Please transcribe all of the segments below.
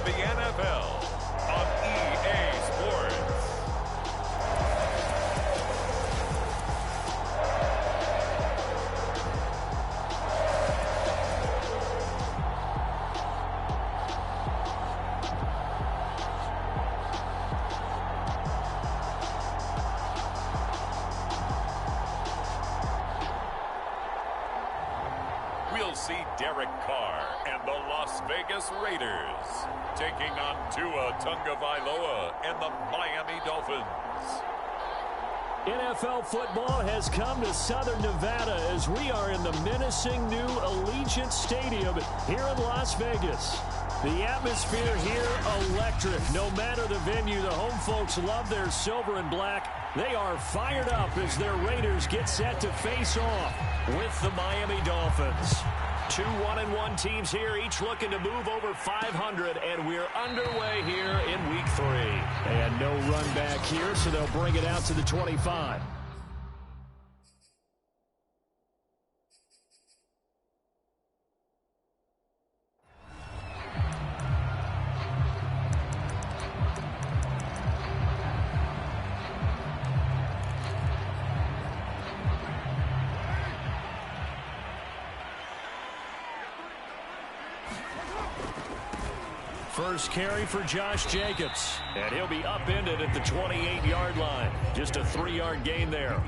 of the NFL on EA Sports. We'll see Derek Carr and the Las Vegas Raiders taking on Tua Tagovailoa and the Miami Dolphins. NFL football has come to Southern Nevada as we are in the menacing new Allegiant Stadium here in Las Vegas. The atmosphere here electric. No matter the venue, the home folks love their silver and black. They are fired up as their Raiders get set to face off with the Miami Dolphins. Two 1-1 teams here, each looking to move over 500, and we're underway here in week 3. And no run back here, so they'll bring it out to the 25. First carry for Josh Jacobs, and he'll be upended at the 28-yard line. Just a 3-yard gain there.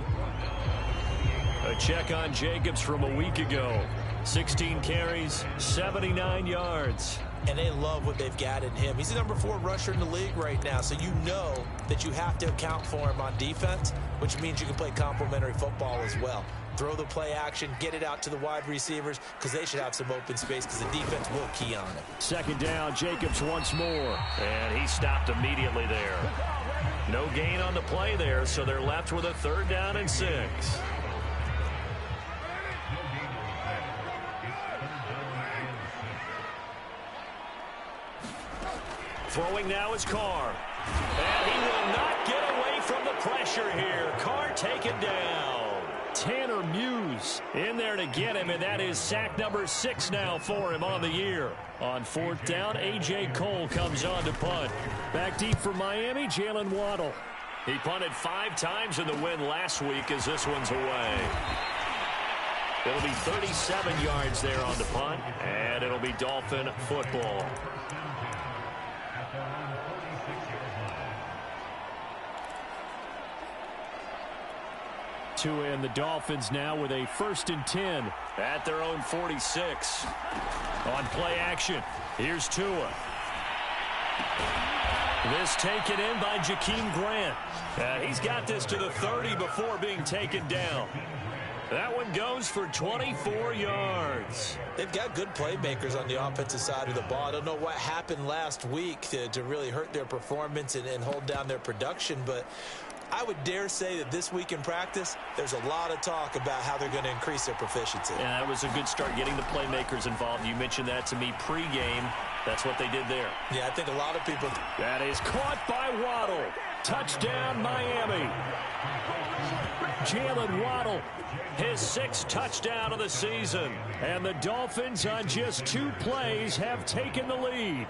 A check on Jacobs from a week ago. 16 carries, 79 yards. And they love what they've got in him. He's the number 4 rusher in the league right now, so you know that you have to account for him on defense, which means you can play complementary football as well. Throw the play action, get it out to the wide receivers because they should have some open space because the defense will key on it. Second down, Jacobs once more. And he stopped immediately there. No gain on the play there, so they're left with a 3rd down and 6. Throwing now is Carr. And he will not get away from the pressure here. Carr taken down. Tanner Muse in there to get him, and that is sack number 6 now for him on the year. On 4th down, A.J. Cole comes on to punt. Back deep for Miami, Jalen Waddle. He punted 5 times in the win last week as this one's away. It'll be 37 yards there on the punt, and it'll be Dolphin football. Tua and the Dolphins now with a 1st and 10 at their own 46. On play action, here's Tua. This taken in by Jakeem Grant. He's got this to the 30 before being taken down. That one goes for 24 yards. They've got good playmakers on the offensive side of the ball. I don't know what happened last week to really hurt their performance and hold down their production, but I would dare say that this week in practice, there's a lot of talk about how they're going to increase their proficiency. Yeah, that was a good start getting the playmakers involved. You mentioned that to me pregame. That's what they did there. Yeah, I think a lot of people. That is caught by Waddle. Touchdown, Miami. Jalen Waddle, his 6th touchdown of the season. And the Dolphins on just 2 plays have taken the lead.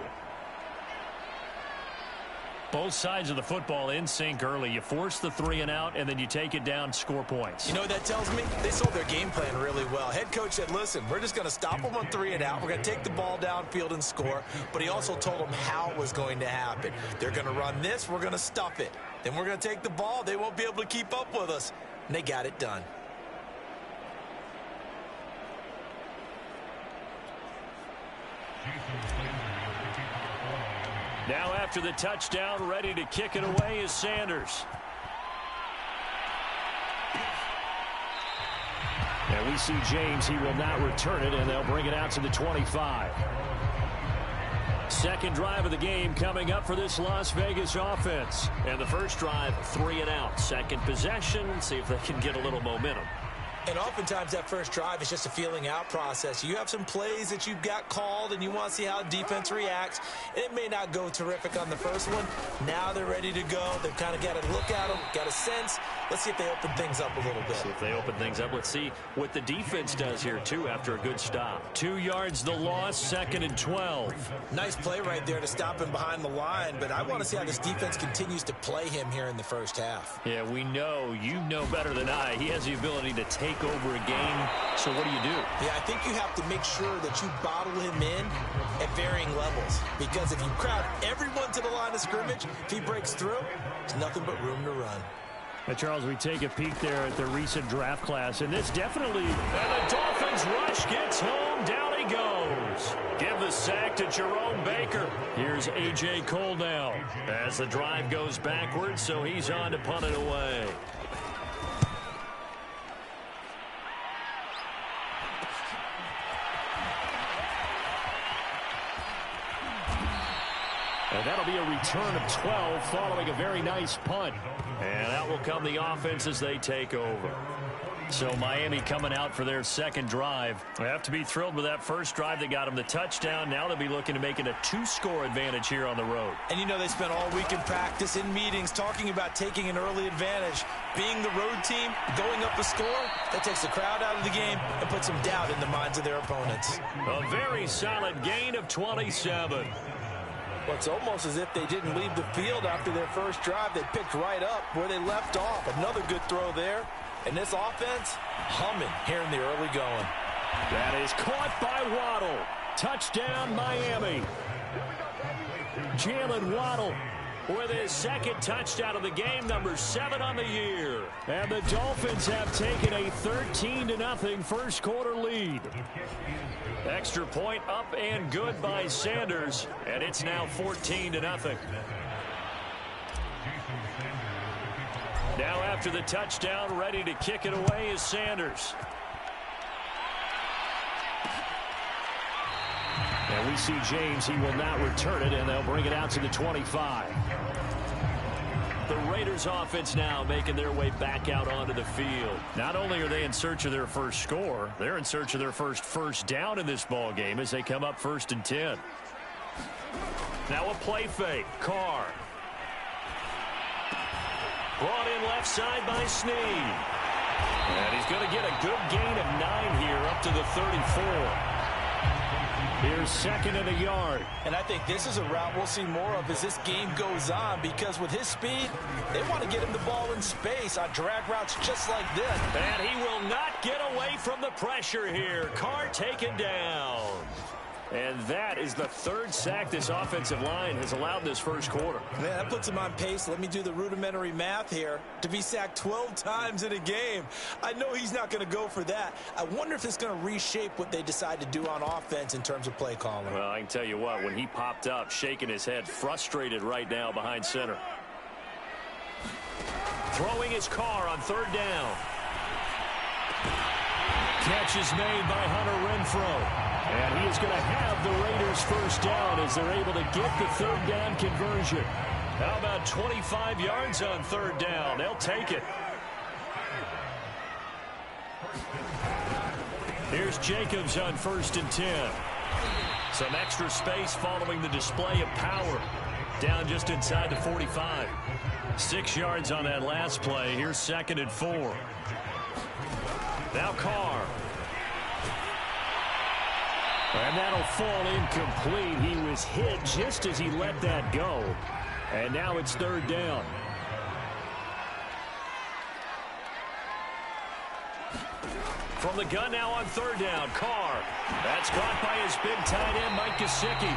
Both sides of the football in sync early. You force the 3 and out, and then you take it down, score points. You know what that tells me? They sold their game plan really well. Head coach said, listen, we're just going to stop them on 3 and out. We're going to take the ball downfield and score. But he also told them how it was going to happen. They're going to run this. We're going to stuff it. Then we're going to take the ball. They won't be able to keep up with us. And they got it done. Now after the touchdown, ready to kick it away is Sanders. And we see James. He will not return it, and they'll bring it out to the 25. Second drive of the game coming up for this Las Vegas offense. And the first drive, 3 and out. Second possession, see if they can get a little momentum. And oftentimes that first drive is just a feeling out process. You have some plays that you've got called and you want to see how the defense reacts. It may not go terrific on the first one. Now they're ready to go. They've kind of got to look at them, got a sense. Let's see if they open things up a little bit. See if they open things up. Let's see what the defense does here, too, after a good stop. 2 yards the loss, 2nd and 12. Nice play right there to stop him behind the line, but I want to see how this defense continues to play him here in the first half. Yeah, we know. You know better than I. He has the ability to take over a game. So what do you do? Yeah, I think you have to make sure that you bottle him in at varying levels, because if you crowd everyone to the line of scrimmage, if he breaks through, there's nothing but room to run. Now, Charles, we take a peek there at the recent draft class, and this definitely, and the Dolphins rush gets home, down he goes. Give the sack to Jerome Baker. Here's A.J. Cole now as the drive goes backwards, so he's on to punt it away. And that'll be a return of 12 following a very nice punt. And out will come the offense as they take over. So Miami coming out for their second drive. They have to be thrilled with that first drive that got them the touchdown. Now they'll be looking to make it a 2-score advantage here on the road. And you know they spent all week in practice, in meetings, talking about taking an early advantage. Being the road team, going up a score, that takes the crowd out of the game and puts some doubt in the minds of their opponents. A very solid gain of 27. Well, it's almost as if they didn't leave the field after their first drive. They picked right up where they left off. Another good throw there. And this offense, humming here in the early going. That is caught by Waddle. Touchdown, Miami. Jalen Waddle with his second touchdown of the game, number 7 on the year. And the Dolphins have taken a 13-0 first quarter lead. Extra point up and good by Sanders, and it's now 14-0. Now after the touchdown, ready to kick it away is Sanders. And we see James, he will not return it, and they'll bring it out to the 25. The Raiders offense now making their way back out onto the field. Not only are they in search of their first score, they're in search of their first down in this ball game as they come up 1st and 10. Now a play fake. Carr. Brought in left side by Snead. And he's going to get a good gain of 9 here up to the 34. Here's 2nd and a yard. And I think this is a route we'll see more of as this game goes on, because with his speed, they want to get him the ball in space on drag routes just like this. And he will not get away from the pressure here. Carr taken down. And that is the 3rd sack this offensive line has allowed this first quarter. Man, that puts him on pace. Let me do the rudimentary math here. To be sacked 12 times in a game. I know he's not going to go for that. I wonder if it's going to reshape what they decide to do on offense in terms of play calling. Well, I can tell you what, when he popped up, shaking his head, frustrated right now behind center. Throwing his Carr on 3rd down. Catch is made by Hunter Renfrow. And he is going to have the Raiders first down as they're able to get the 3rd down conversion. How about 25 yards on 3rd down? They'll take it. Here's Jacobs on 1st and 10. Some extra space following the display of power. Down just inside the 45. 6 yards on that last play. Here's 2nd and 4. Now Carr. And that'll fall incomplete. He was hit just as he let that go. And now it's 3rd down. From the gun now on 3rd down, Carr. That's caught by his big tight end, Mike Gesicki.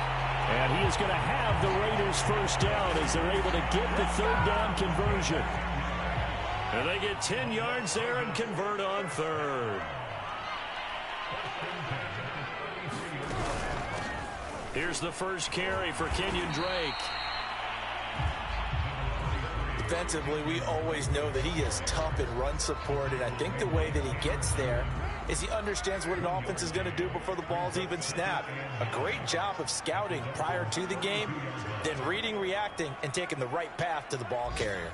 And he is going to have the Raiders first down as they're able to get the 3rd down conversion. And they get 10 yards there and convert on 3rd. Here's the first carry for Kenyon Drake. Defensively, we always know that he is tough in run support, and I think the way that he gets there is he understands what an offense is going to do before the ball's even snapped. A great job of scouting prior to the game, then reading, reacting, and taking the right path to the ball carrier.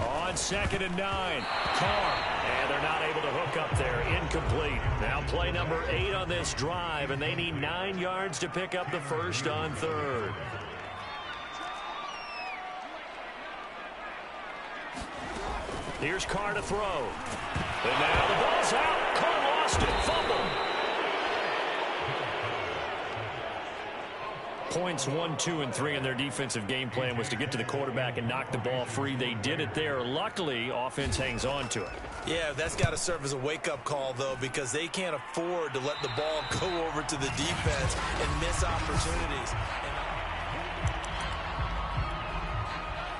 On 2nd and 9, Carr, and they're not able to hook up there. Incomplete. Now play number 8 on this drive, and they need 9 yards to pick up the first on 3rd. Here's Carr to throw. And now the ball's out. Carr lost it. Fumble. Points 1, 2, and 3 in their defensive game plan was to get to the quarterback and knock the ball free. They did it there. Luckily, offense hangs on to it. Yeah, that's got to serve as a wake-up call, though, because they can't afford to let the ball go over to the defense and miss opportunities.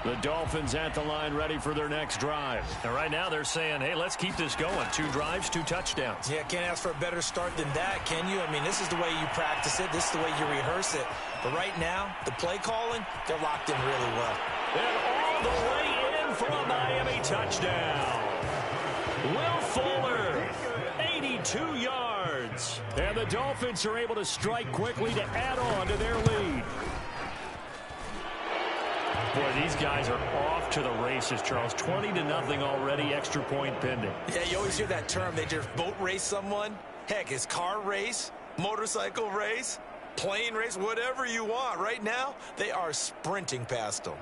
The Dolphins at the line ready for their next drive. And right now they're saying, hey, let's keep this going. 2 drives, 2 touchdowns. Yeah, can't ask for a better start than that, can you? I mean, this is the way you practice it. This is the way you rehearse it. But right now, the play calling, they're locked in really well. And all the way in for a Miami touchdown. Will Fuller, 82 yards. And the Dolphins are able to strike quickly to add on to their lead. Boy, these guys are off to the races, Charles. 20-0 already, extra point pending. Yeah, you always hear that term. They just boat race someone. Heck, it's car race, motorcycle race, plane race, whatever you want. Right now, they are sprinting past them.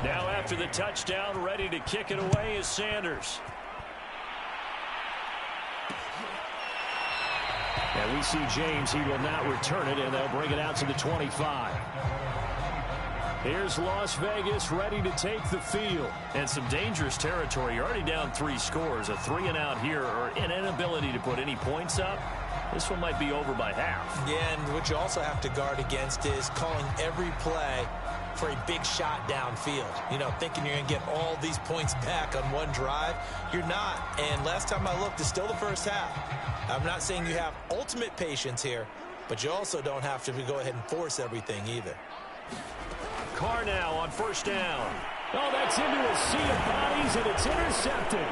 Now after the touchdown, ready to kick it away is Sanders. And we see James. He will not return it, and they'll bring it out to the 25. Here's Las Vegas ready to take the field. And some dangerous territory. You're already down 3 scores. A 3-and-out here, or an inability to put any points up. This one might be over by half. Yeah, and what you also have to guard against is calling every play for a big shot downfield. You know, thinking you're going to get all these points back on one drive. You're not. And last time I looked, it's still the first half. I'm not saying you have ultimate patience here, but you also don't have to go ahead and force everything either. Carr now on first down. Oh, that's into a sea of bodies, and it's intercepted.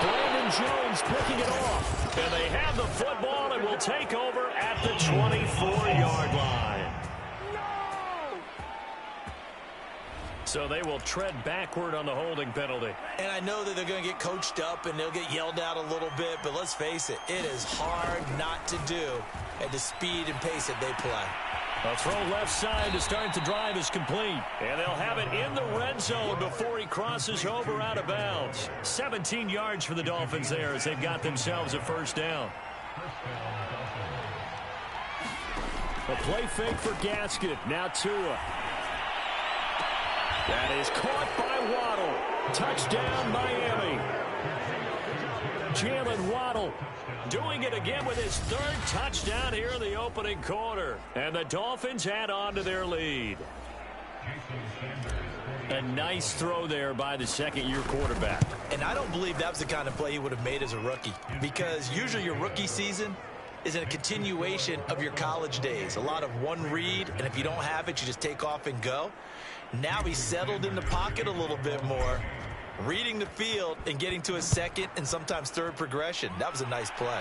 Brandon Jones picking it off. And they have the football and will take over at the 24-yard line. So they will tread backward on the holding penalty. And I know that they're going to get coached up and they'll get yelled at a little bit, but let's face it, it is hard not to do at the speed and pace that they play. A throw left side to start the drive is complete. And they'll have it in the red zone before he crosses over out of bounds. 17 yards for the Dolphins there as they've got themselves a first down. A play fake for Gaskin. Now Tua. That is caught by Waddle. Touchdown, Miami. Jalen Waddle doing it again with his 3rd touchdown here in the opening quarter. And the Dolphins add on to their lead. A nice throw there by the second-year quarterback. And I don't believe that was the kind of play he would have made as a rookie, because usually your rookie season is a continuation of your college days. A lot of one read, and if you don't have it, you just take off and go. Now he's settled in the pocket a little bit more, reading the field and getting to his 2nd and sometimes 3rd progression. That was a nice play.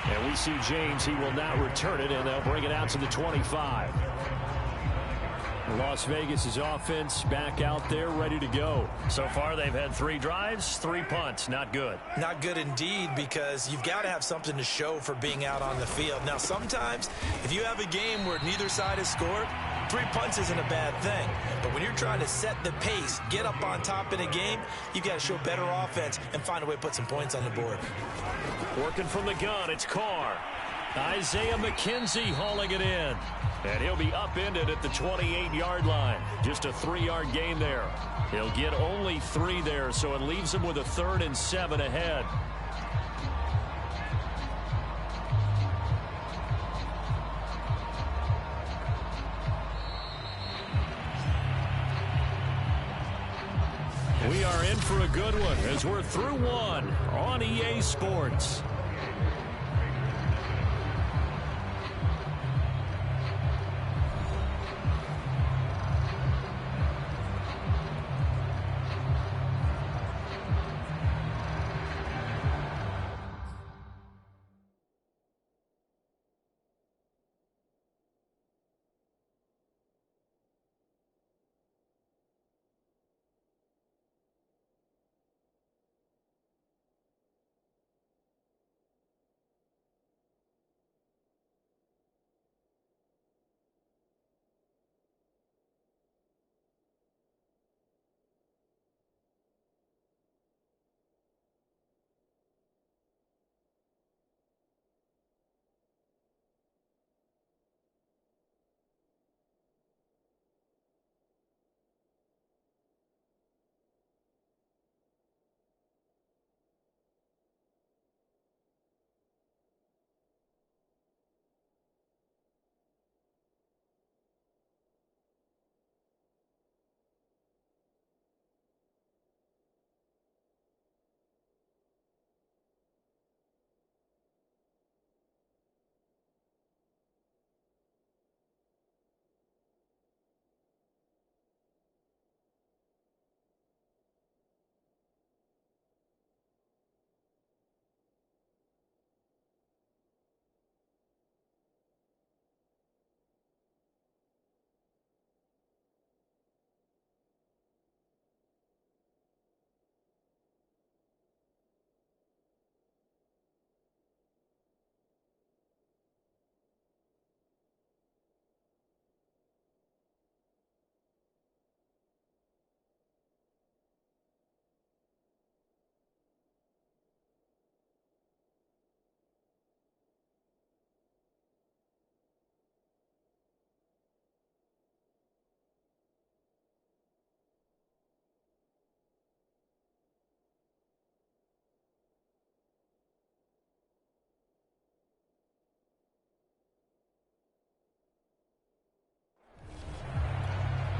And we see James. He will not return it, and they'll bring it out to the 25. Las Vegas' offense back out there ready to go. So far they've had 3 drives, 3 punts. Not good. Not good indeed, because you've got to have something to show for being out on the field. Now sometimes if you have a game where neither side has scored, 3 punts isn't a bad thing. But when you're trying to set the pace, get up on top in a game, you've got to show better offense and find a way to put some points on the board. Working from the gun, it's Carr. Isaiah McKenzie hauling it in. And he'll be upended at the 28-yard line. Just a 3-yard gain there. He'll get only 3 there, so it leaves him with a 3rd and 7 ahead. We are in for a good one as we're through 1 on EA Sports.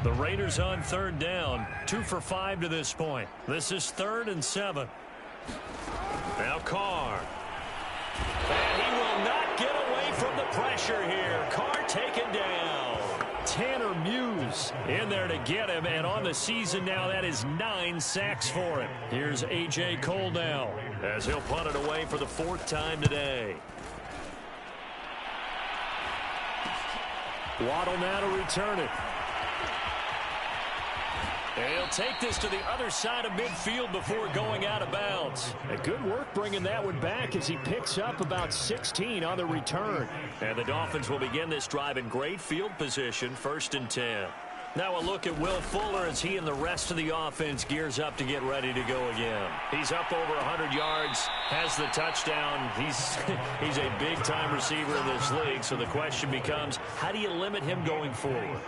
The Raiders on third down, 2 for 5 to this point. This is 3rd and 7. Now Carr. And he will not get away from the pressure here. Carr taken down. Tanner Muse in there to get him, and on the season now, that is 9 sacks for him. Here's A.J. Cole now as he'll punt it away for the 4th time today. Waddle now to return it. And he'll take this to the other side of midfield before going out of bounds. And good work bringing that one back as he picks up about 16 on the return. And the Dolphins will begin this drive in great field position, 1st and 10. Now a look at Will Fuller as he and the rest of the offense gears up to get ready to go again. He's up over 100 yards, has the touchdown. He's a big-time receiver in this league, so the question becomes, how do you limit him going forward?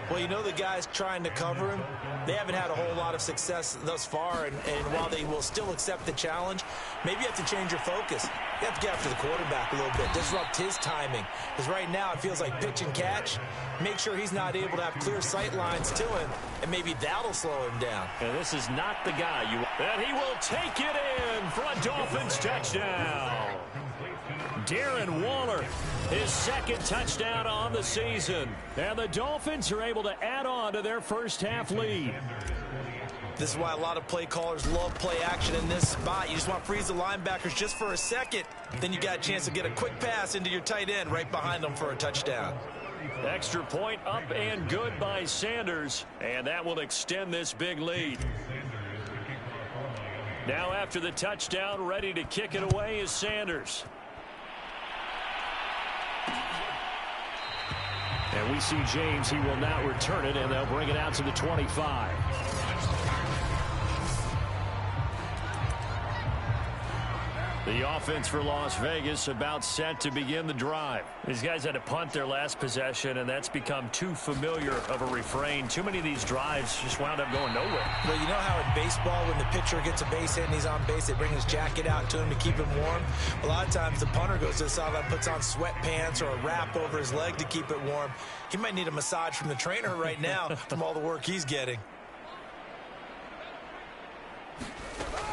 Well, you know the guys trying to cover him, they haven't had a whole lot of success thus far, and while they will still accept the challenge, maybe you have to change your focus. You have to get after the quarterback a little bit, disrupt his timing, because right now it feels like pitch and catch. Make sure he's not able to have clear sight lines to him, and maybe that'll slow him down. And this is not the guy you... And he will take it in for a Dolphins touchdown. Darren Waller, his 2nd touchdown on the season. And the Dolphins are able to add on to their first half lead. This is why a lot of play callers love play action in this spot. You just want to freeze the linebackers just for a second. Then you got a chance to get a quick pass into your tight end right behind them for a touchdown. Extra point up and good by Sanders. And that will extend this big lead. Now after the touchdown, ready to kick it away is Sanders. And we see James. He will not return it, and they'll bring it out to the 25. The offense for Las Vegas about set to begin the drive. These guys had to punt their last possession, and that's become too familiar of a refrain. Too many of these drives just wound up going nowhere. Well, you know how in baseball, when the pitcher gets a base hit and he's on base, they bring his jacket out to him to keep him warm. A lot of times the punter goes to the sideline, puts on sweatpants or a wrap over his leg to keep it warm. He might need a massage from the trainer right now from all the work he's getting.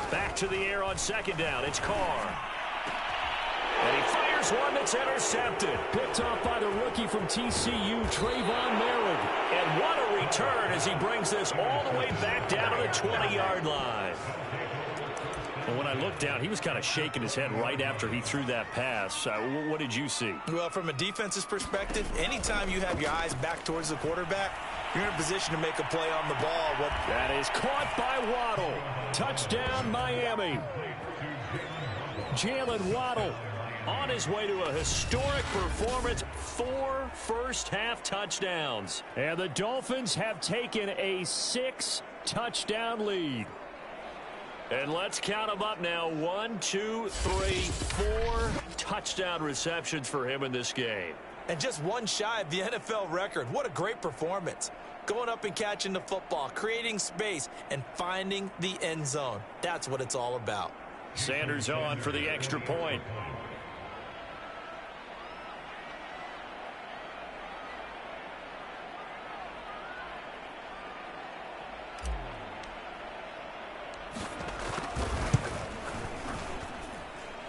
Back to the air on 2nd down. It's Carr. And he fires one that's intercepted. Picked off by the rookie from TCU, Trayvon Merrick. And what a return as he brings this all the way back down to the 20-yard line. And when I looked down, he was kind of shaking his head right after he threw that pass. What did you see? Well, from a defense's perspective, anytime you have your eyes back towards the quarterback, you're in a position to make a play on the ball. That is caught by Waddle. Touchdown, Miami. Jalen Waddle on his way to a historic performance. 4 first-half touchdowns. And the Dolphins have taken a 6-touchdown lead. And let's count them up now. 1, 2, 3, 4 touchdown receptions for him in this game. And just one shy of the NFL record. What a great performance. Going up and catching the football, creating space, and finding the end zone. That's what it's all about. Sanders on for the extra point.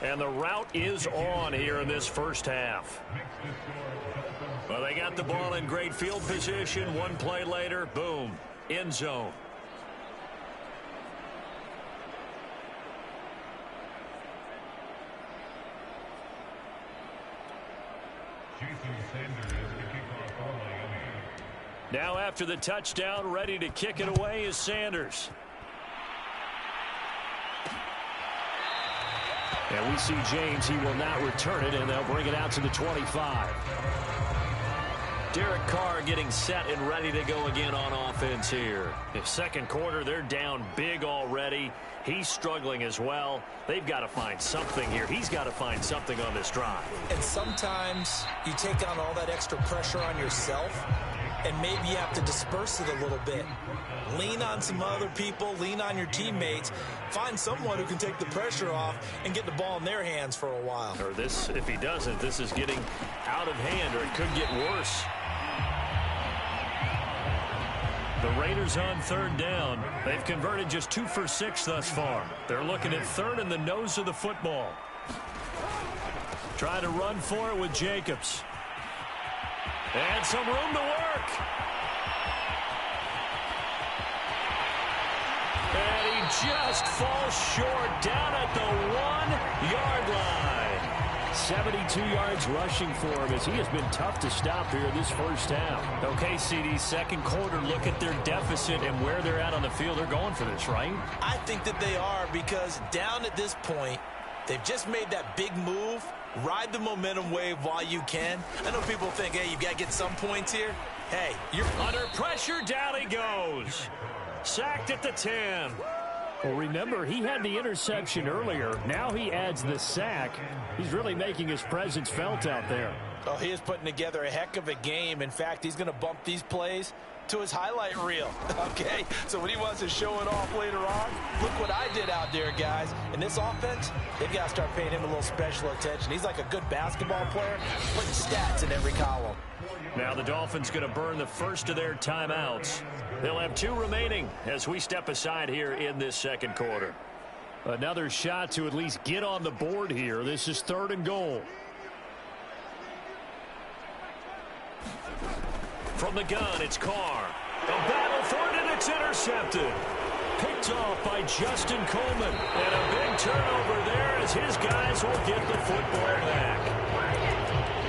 And the route is on here in this first half. Well, they got the ball in great field position. One play later, boom, end zone. Now after the touchdown, ready to kick it away is Sanders. And we see James. He will not return it, and they'll bring it out to the 25. Derek Carr getting set and ready to go again on offense here. In second quarter, they're down big already. He's struggling as well. They've got to find something here. He's got to find something on this drive. And sometimes you take on all that extra pressure on yourself, and maybe you have to disperse it a little bit. Lean on some other people, lean on your teammates, find someone who can take the pressure off and get the ball in their hands for a while. Or this, if he doesn't, this is getting out of hand, or it could get worse. The Raiders on third down. They've converted just 2 for 6 thus far. They're looking at third in the nose of the football. Trying to run for it with Jacobs. And some room to work. And he just falls short down at the 1-yard line. 72 yards rushing for him as he has been tough to stop here this first half. Okay, CD, second quarter, look at their deficit and where they're at on the field. They're going for this, right? I think that they are, because down at this point, they've just made that big move. Ride the momentum wave while you can. I know people think, hey, you got to get some points here. Hey, you're under pressure. Down he goes. Sacked at the 10. Well, remember, he had the interception earlier. Now he adds the sack. He's really making his presence felt out there. Oh, he is putting together a heck of a game. In fact, he's going to bump these plays to his highlight reel. Okay, so when he wants to show it off later on, look what I did out there, guys. In this offense, they've got to start paying him a little special attention. He's like a good basketball player, putting stats in every column. Now the Dolphins going to burn the first of their timeouts. They'll have 2 remaining as we step aside here in this second quarter. Another shot to at least get on the board here. This is 3rd and goal. From the gun, it's Carr. A battle for it, and it's intercepted. Picked off by Justin Coleman. And a big turnover there as his guys will get the football back.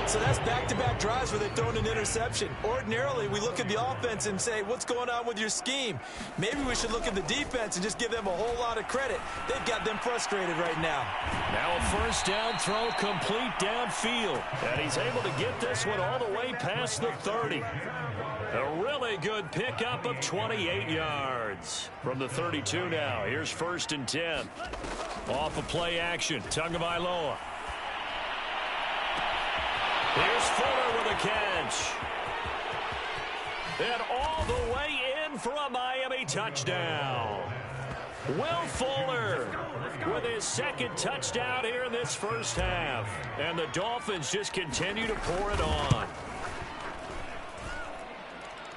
So that's back-to-back drives where they've thrown an interception. Ordinarily, we look at the offense and say, what's going on with your scheme? Maybe we should look at the defense and just give them a whole lot of credit. They've got them frustrated right now. Now a first down throw complete downfield. And he's able to get this one all the way past the 30. A really good pickup of 28 yards. From the 32 now, here's 1st and 10. Off of play action, Tagovailoa. Here's Fuller with a catch. And all the way in for a Miami touchdown. Will Fuller with his 2nd touchdown here in this first half. And the Dolphins just continue to pour it on.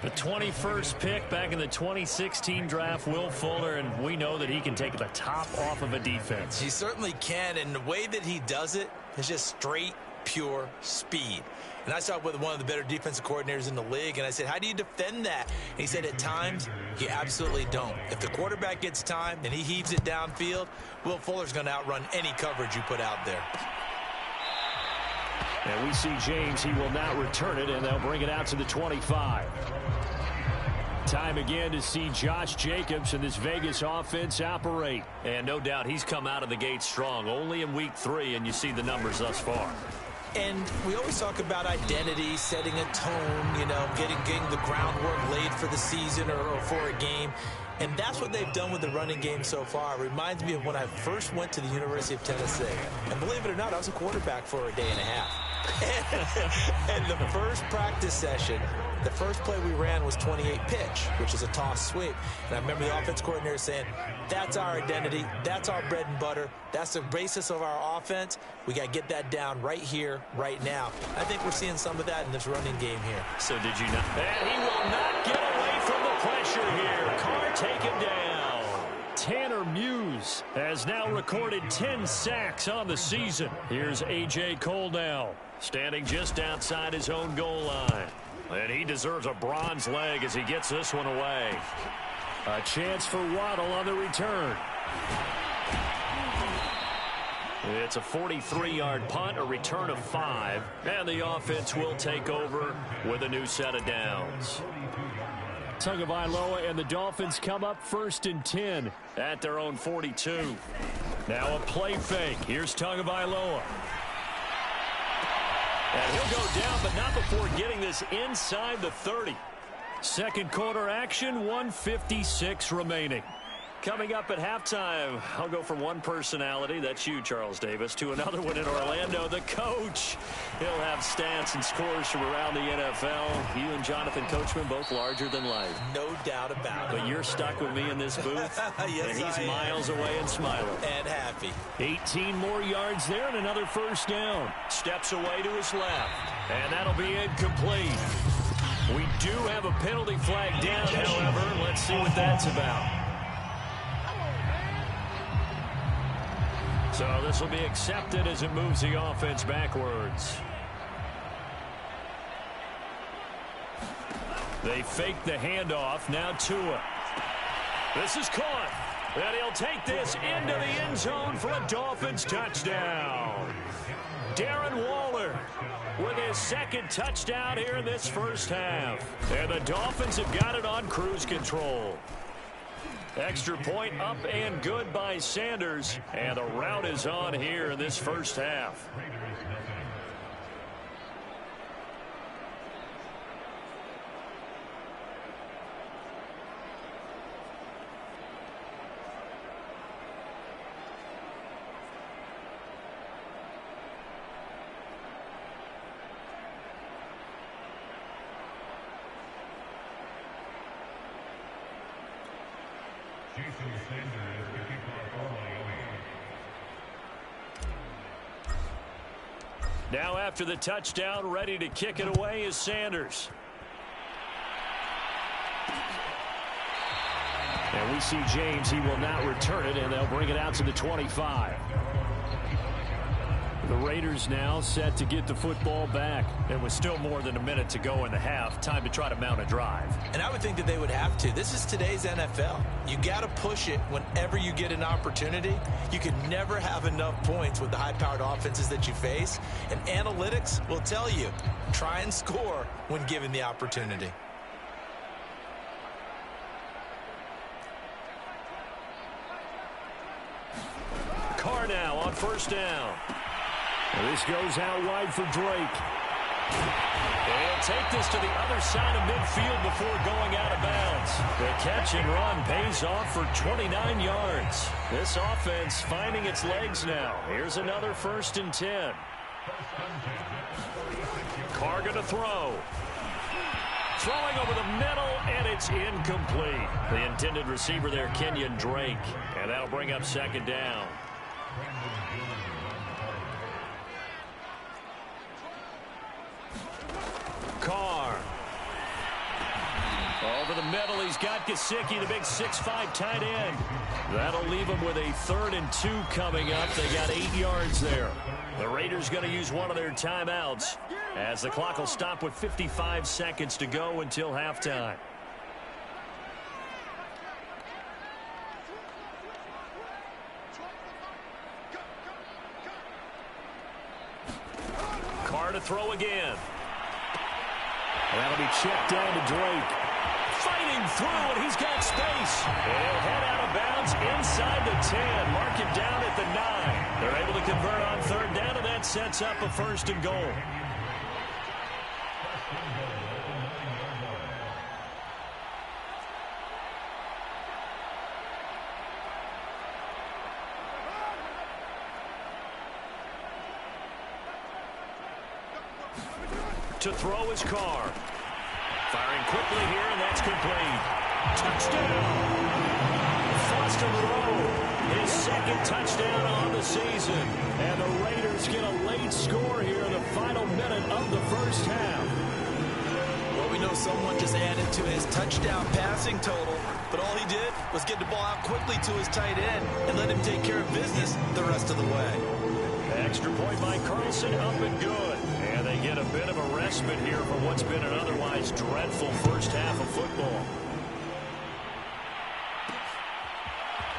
The 21st pick back in the 2016 draft, Will Fuller, and we know that he can take the top off of a defense. He certainly can, and the way that he does it is just straight, pure speed. And I saw it with one of the better defensive coordinators in the league, and I said, how do you defend that? And he said, at times, you absolutely don't. If the quarterback gets time and he heaves it downfield, Will Fuller's going to outrun any coverage you put out there. And we see James, he will not return it, and they'll bring it out to the 25. Time again to see Josh Jacobs and this Vegas offense operate. And no doubt he's come out of the gate strong, only in week 3, and you see the numbers thus far. And we always talk about identity, setting a tone, you know, getting the groundwork laid for the season or for a game. And that's what they've done with the running game so far. It reminds me of when I first went to the University of Tennessee. And believe it or not, I was a quarterback for a day and a half. And the first practice session, the first play we ran was 28 pitch, which is a toss sweep. And I remember the offense coordinator saying, that's our identity, that's our bread and butter, that's the basis of our offense. We got to get that down right here, right now. I think we're seeing some of that in this running game here. So did you not? And he will not get away from the pressure here. Carr take him down. Tanner Muse has now recorded 10 sacks on the season. Here's A.J. Cole now, standing just outside his own goal line. And he deserves a bronze leg as he gets this one away. A chance for Waddle on the return. It's a 43-yard punt, a return of 5. And the offense will take over with a new set of downs. Tagovailoa and the Dolphins come up 1st and 10 at their own 42. Now a play fake. Here's Tagovailoa. And he'll go down, but not before getting this inside the 30. Second quarter action, 1:56 remaining. Coming up at halftime, I'll go from one personality, that's you, Charles Davis, to another one in Orlando, the coach. He'll have stats and scores from around the NFL. You and Jonathan Coachman, both larger than life. No doubt about it. But you're stuck with me in this booth, yes, and he's miles away and smiling. And happy. 18 more yards there and another first down. Steps away to his left, and that'll be incomplete. We do have a penalty flag down, however. Let's see what that's about. So this will be accepted as it moves the offense backwards. They fake the handoff. Now Tua. This is caught. And he'll take this into the end zone for a Dolphins touchdown. Darren Waller with his second touchdown here in this first half. And the Dolphins have got it on cruise control. Extra point up and good by Sanders. And the route is on here in this first half. Now after the touchdown, ready to kick it away is Sanders. And we see James. He will not return it, and they'll bring it out to the 25. The Raiders now set to get the football back. There was still more than a minute to go in the half. Time to try to mount a drive. And I would think that they would have to. This is today's NFL. You got to push it whenever you get an opportunity. You can never have enough points with the high-powered offenses that you face. And analytics will tell you, try and score when given the opportunity. Carr now on first down. And this goes out wide for Drake. They'll take this to the other side of midfield before going out of bounds. The catch and run pays off for 29 yards. This offense finding its legs now. Here's another 1st and 10. Carr going to throw. Throwing over the middle, and it's incomplete. The intended receiver there, Kenyon Drake. And that'll bring up 2nd down. Carr. Over the middle, he's got Gesicki, the big 6'5" tight end. That'll leave him with a 3rd and 2 coming up. They got 8 yards there. The Raiders going to use one of their timeouts as the clock will stop with 55 seconds to go until halftime. Carr to throw again. And that'll be checked down to Drake. Fighting through, and he's got space. And he'll head out of bounds inside the 10. Mark him down at the 9. They're able to convert on 3rd down, and that sets up a 1st and goal. To throw his Carr. Firing quickly here, and that's complete. Touchdown! Foster Moreau, his 2nd touchdown on the season. And the Raiders get a late score here in the final minute of the first half. Well, we know someone just added to his touchdown passing total, but all he did was get the ball out quickly to his tight end and let him take care of business the rest of the way. Extra point by Carlson, up and good. And they get a bit of a respite here from what's been an otherwise dreadful first half of football.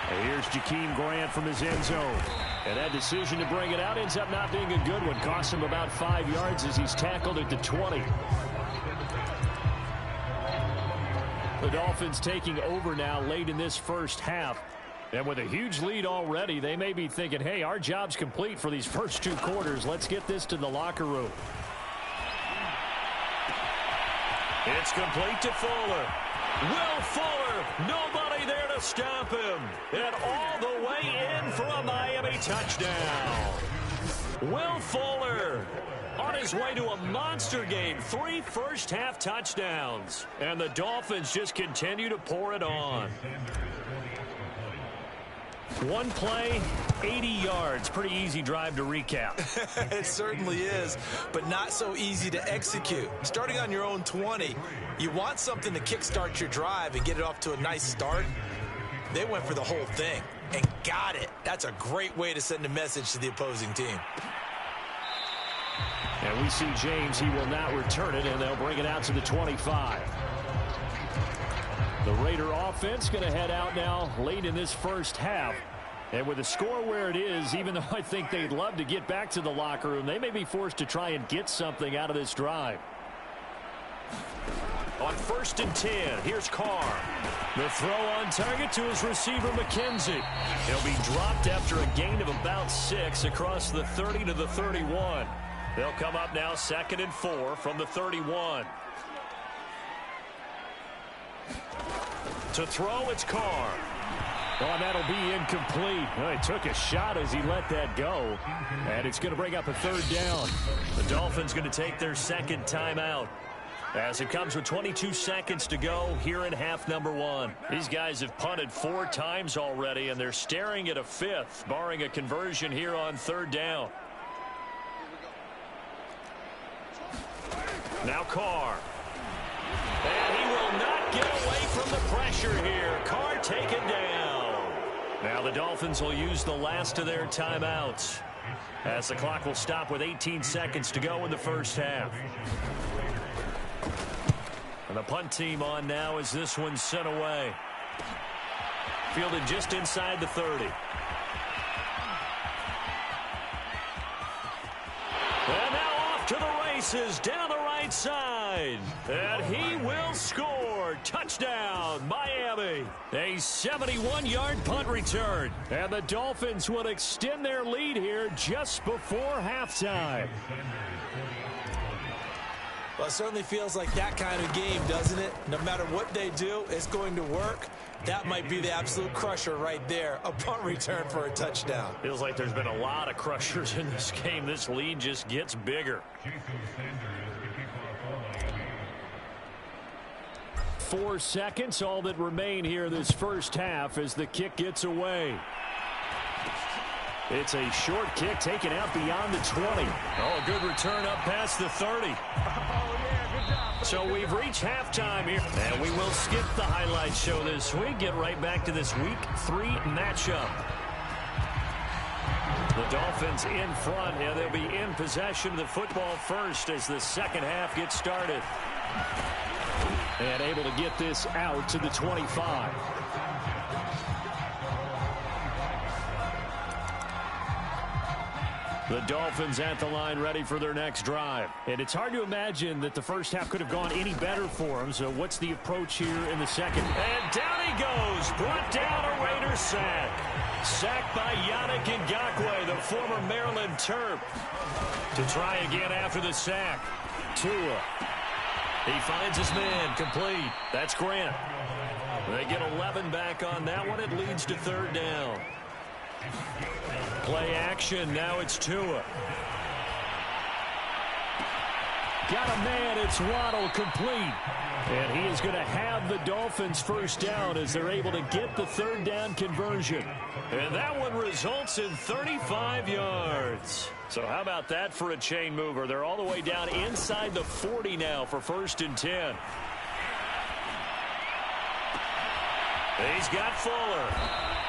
And here's Jakeem Grant from his end zone. And that decision to bring it out ends up not being a good one. Costs him about 5 yards as he's tackled at the 20. The Dolphins taking over now late in this first half. And with a huge lead already, they may be thinking, hey, our job's complete for these first 2 quarters. Let's get this to the locker room. It's complete to Fuller. Will Fuller, nobody there to stop him. And all the way in for a Miami touchdown. Will Fuller on his way to a monster game. 3 first-half touchdowns. And the Dolphins just continue to pour it on. One play, 80 yards. Pretty easy drive to recap. It certainly is, but not so easy to execute. Starting on your own 20, you want something to kickstart your drive and get it off to a nice start. They went for the whole thing and got it. That's a great way to send a message to the opposing team. And we see James. He will not return it, and they'll bring it out to the 25. The Raider offense going to head out now late in this first half. And with the score where it is, even though I think they'd love to get back to the locker room, they may be forced to try and get something out of this drive. On 1st and 10, here's Carr. The throw on target to his receiver, McKenzie. He'll be dropped after a gain of about 6 across the 30 to the 31. They'll come up now 2nd and 4 from the 31. To throw, it's Carr. Oh, that'll be incomplete. Well, he took a shot as he let that go. And it's going to bring up a 3rd down. The Dolphins going to take their 2nd timeout, as it comes with 22 seconds to go here in half number 1. These guys have punted 4 times already, and they're staring at a 5th, barring a conversion here on 3rd down. Now Carr. And he will not get away from the pressure here. Carr taken down. Now the Dolphins will use the last of their timeouts, as the clock will stop with 18 seconds to go in the first half. And the punt team on now as this one's sent away. Fielded just inside the 30. And now off to the races down the right side. And he will score. Touchdown, Miami. A 71-yard punt return. And the Dolphins will extend their lead here just before halftime. Well, it certainly feels like that kind of game, doesn't it? No matter what they do, it's going to work. That might be the absolute crusher right there. A punt return for a touchdown. Feels like there's been a lot of crushers in this game. This lead just gets bigger. 4 seconds, all that remain here this first half as the kick gets away. It's a short kick taken out beyond the 20. Oh, a good return up past the 30. So we've reached halftime here, and we will skip the highlight show this week. Get right back to this Week 3 matchup. The Dolphins in front, and they'll be in possession of the football first as the second half gets started. And able to get this out to the 25. The Dolphins at the line ready for their next drive. And it's hard to imagine that the first half could have gone any better for them. So what's the approach here in the second? And down he goes. Brought down a Raider sack. Sacked by Yannick Ngakoue, the former Maryland Terp. To try again after the sack. Tua. He finds his man. Complete. That's Grant. They get 11 back on that one. It leads to 3rd down. Play action. Now it's Tua. Got a man. It's Waddle, complete. And he is going to have the Dolphins first down as they're able to get the 3rd down conversion. And that one results in 35 yards. So how about that for a chain mover? They're all the way down inside the 40 now for 1st and 10. He's got Fuller.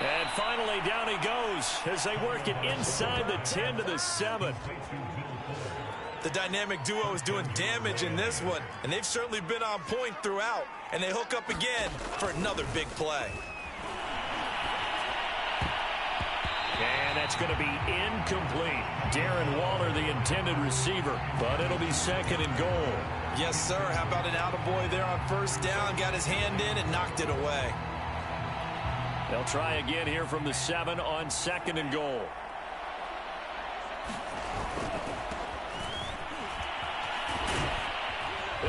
And finally, down he goes as they work it inside the 10 to the 7. The dynamic duo is doing damage in this one, and they've certainly been on point throughout. And they hook up again for another big play. And that's going to be incomplete. Darren Waller, the intended receiver, but it'll be 2nd and goal. Yes, sir. How about an attaboy there on 1st down? Got his hand in and knocked it away. They'll try again here from the 7 on 2nd and goal.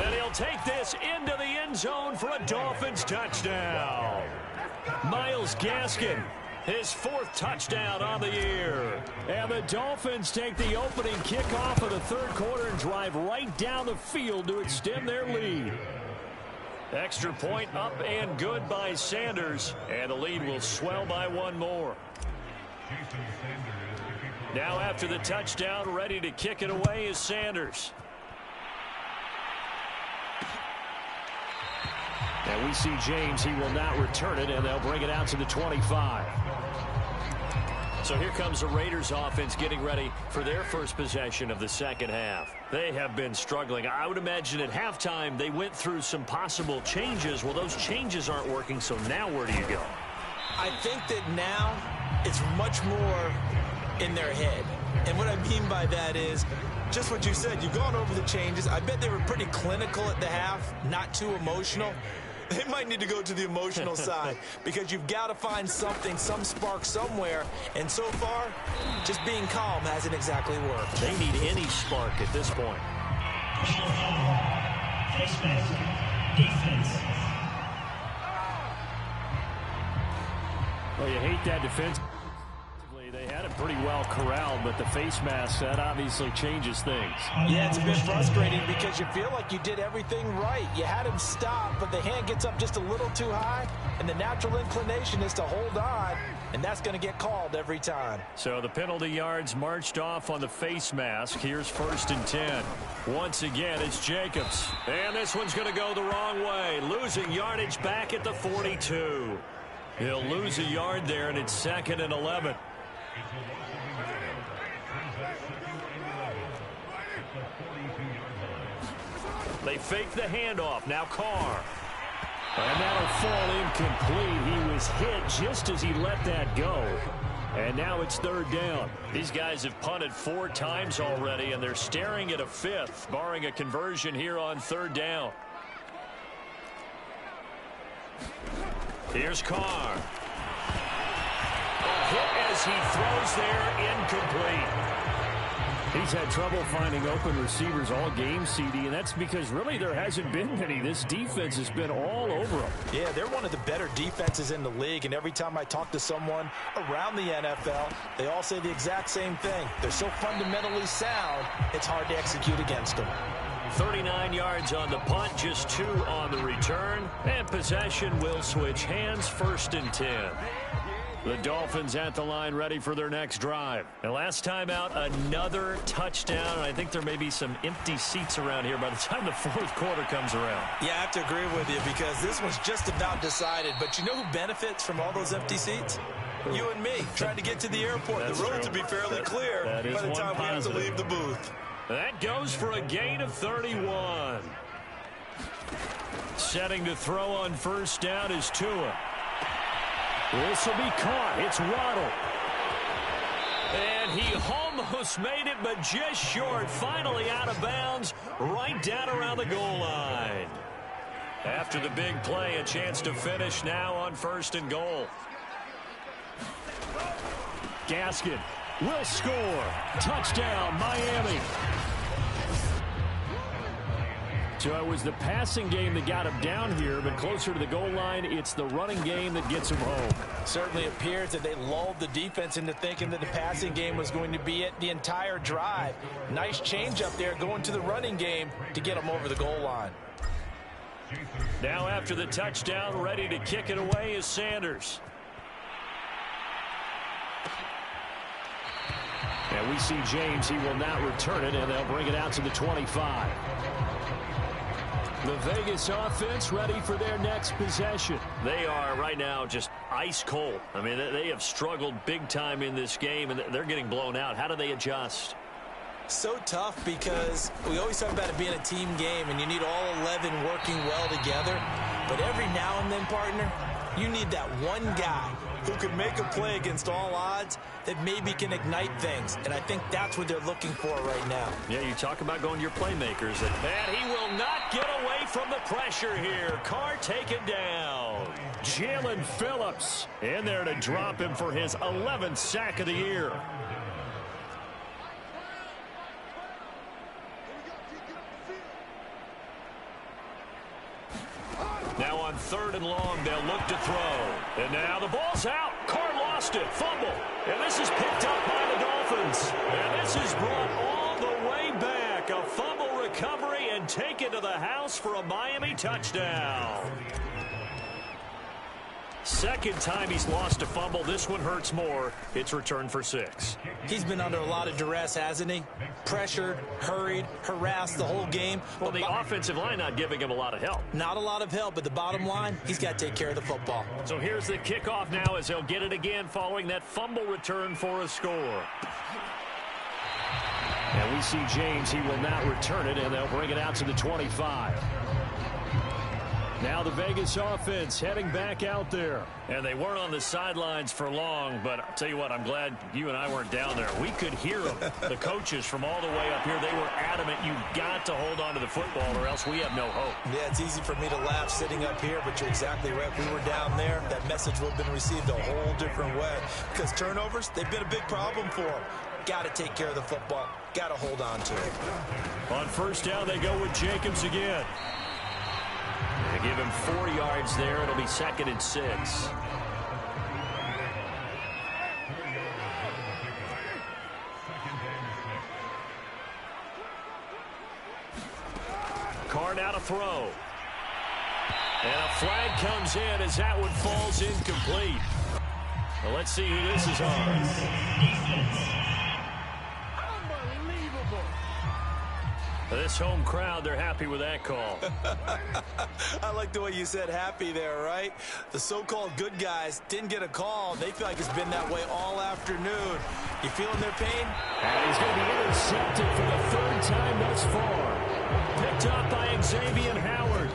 And he'll take this into the end zone for a Dolphins touchdown. Myles Gaskin, his 4th touchdown on the year. And the Dolphins take the opening kickoff of the 3rd quarter and drive right down the field to extend their lead. Extra point up and good by Sanders, and the lead will swell by one more. Now after the touchdown, ready to kick it away is Sanders. And we see James. He will not return it, and they'll bring it out to the 25. So here comes the Raiders offense getting ready for their first possession of the second half. They have been struggling. I would imagine at halftime they went through some possible changes. Well, those changes aren't working, so now where do you go? I think that now it's much more in their head. And what I mean by that is just what you said. You've gone over the changes. I bet they were pretty clinical at the half, not too emotional. They might need to go to the emotional side because you've got to find something, some spark somewhere. And so far, just being calm hasn't exactly worked. They need any spark at this point. Defense. Well, you hate that defense. They had it pretty well corralled, but the face mask, that obviously changes things. Yeah, it's been frustrating because you feel like you did everything right. You had him stop, but the hand gets up just a little too high, and the natural inclination is to hold on, and that's going to get called every time. So the penalty yards marched off on the face mask. Here's 1st and 10. Once again, it's Jacobs. And this one's going to go the wrong way, losing yardage back at the 42. He'll lose a yard there, and it's 2nd and 11. They fake the handoff. Now Carr. And that'll fall incomplete. He was hit just as he let that go. And now it's 3rd down. These guys have punted 4 times already, and they're staring at a 5th, barring a conversion here on 3rd down. Here's Carr. A hit as he throws there, incomplete. He's had trouble finding open receivers all game, CD, and that's because really there hasn't been many. This defense has been all over them. Yeah, they're one of the better defenses in the league, and every time I talk to someone around the NFL, they all say the exact same thing. They're so fundamentally sound, it's hard to execute against them. 39 yards on the punt, just 2 on the return, and possession will switch hands, 1st and 10. The Dolphins at the line ready for their next drive. And last time out, another touchdown. And I think there may be some empty seats around here by the time the 4th quarter comes around. Yeah, I have to agree with you because this one's just about decided. But you know who benefits from all those empty seats? You and me, trying to get to the airport. That's the road true. to be fairly clear by the time we have to leave the booth. That goes for a gain of 31. Setting to throw on 1st down is Tua. This will be caught. It's Waddle. And he almost made it, but just short. Finally out of bounds, right down around the goal line. After the big play, a chance to finish now on 1st and goal. Gaskin will score. Touchdown, Miami. So it was the passing game that got him down here, but closer to the goal line, it's the running game that gets him home. Certainly appears that they lulled the defense into thinking that the passing game was going to be it the entire drive. Nice change up there going to the running game to get him over the goal line. Now after the touchdown, ready to kick it away is Sanders. And we see James. He will not return it, and they'll bring it out to the 25. The Vegas offense ready for their next possession. They are right now just ice cold. I mean, they have struggled big time in this game, and they're getting blown out. How do they adjust? So tough because we always talk about it being a team game, and you need all 11 working well together. But every now and then, partner, you need that one guy who can make a play against all odds that maybe can ignite things. And I think that's what they're looking for right now. Yeah, you talk about going to your playmakers. And he will not get away from the pressure here. Carr taken down. Jalen Phillips in there to drop him for his 11th sack of the year. Now on 3rd and long, they'll look to throw. And now the ball's out. Carr lost it. Fumble. And this is picked up by the Dolphins. And this is brought all the way back. A fumble recovery recovery and taken to the house for a Miami touchdown. Second time he's lost a fumble. This one hurts more. It's returned for 6. He's been under a lot of duress, hasn't he? Pressured, hurried, harassed the whole game. Well, the offensive line not giving him a lot of help. Not a lot of help, but the bottom line, he's got to take care of the football. So here's the kickoff now as they'll get it again following that fumble return for a score. And we see James. He will not return it, and they'll bring it out to the 25. Now the Vegas offense heading back out there. And they weren't on the sidelines for long, but I'll tell you what, I'm glad you and I weren't down there. We could hear them. The coaches from all the way up here, they were adamant, you've got to hold on to the football or else we have no hope. Yeah, it's easy for me to laugh sitting up here, but you're exactly right. If we were down there, that message would have been received a whole different way. Because turnovers, they've been a big problem for them. Got to take care of the football. Got to hold on to it. On first down, they go with Jacobs again. They give him 4 yards there. It'll be 2nd and 6. Carr now to throw. And a flag comes in as that one falls incomplete. Well, let's see who this is on. This home crowd, they're happy with that call. I like the way you said happy there, right? The so-called good guys didn't get a call. They feel like it's been that way all afternoon. You feeling their pain? And he's going to be intercepted for the 3rd time thus far. Picked up by Xavier Howard.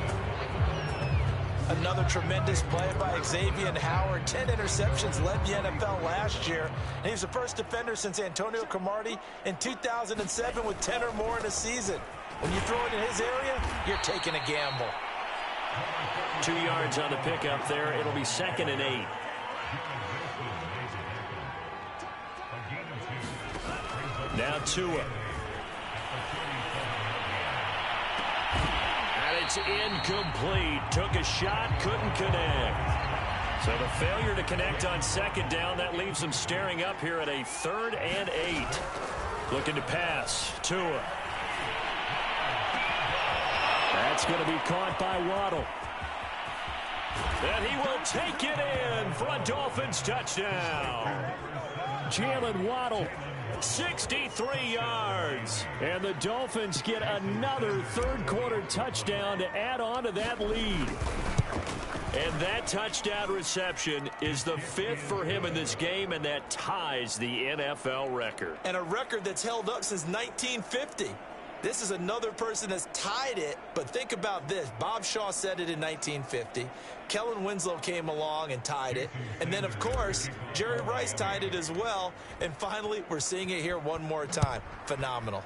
Another tremendous play by Xavier Howard. 10 interceptions, led the NFL last year. And he was the first defender since Antonio Cromartie in 2007 with 10 or more in a season. When you throw it in his area, you're taking a gamble. 2 yards on the pickup there. It'll be 2nd and 8. Now Tua. It's incomplete. Took a shot, couldn't connect. So the failure to connect on 2nd down, that leaves them staring up here at a 3rd and 8. Looking to pass. Tua. That's going to be caught by Waddle. And he will take it in for a Dolphins touchdown. Jalen Waddle. 63 yards. And the Dolphins get another 3rd quarter touchdown to add on to that lead. And that touchdown reception is the 5th for him in this game, and that ties the NFL record. And a record that's held up since 1950. This is another person that's tied it, but think about this. Bob Shaw said it in 1950. Kellen Winslow came along and tied it. And then, of course, Jerry Rice tied it as well. And finally, we're seeing it here one more time. Phenomenal.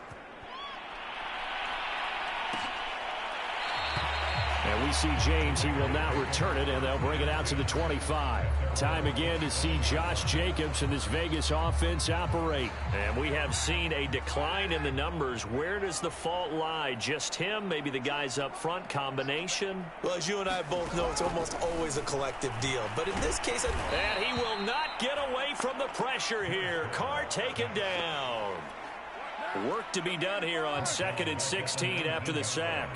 And we see James. He will not return it, and they'll bring it out to the 25. Time again to see Josh Jacobs and this Vegas offense operate. And we have seen a decline in the numbers. Where does the fault lie? Just him? Maybe the guys up front? Combination? Well, as you and I both know, it's almost always a collective deal. But in this case... And he will not get away from the pressure here. Carr taken down. Work to be done here on 2nd and 16 after the sack.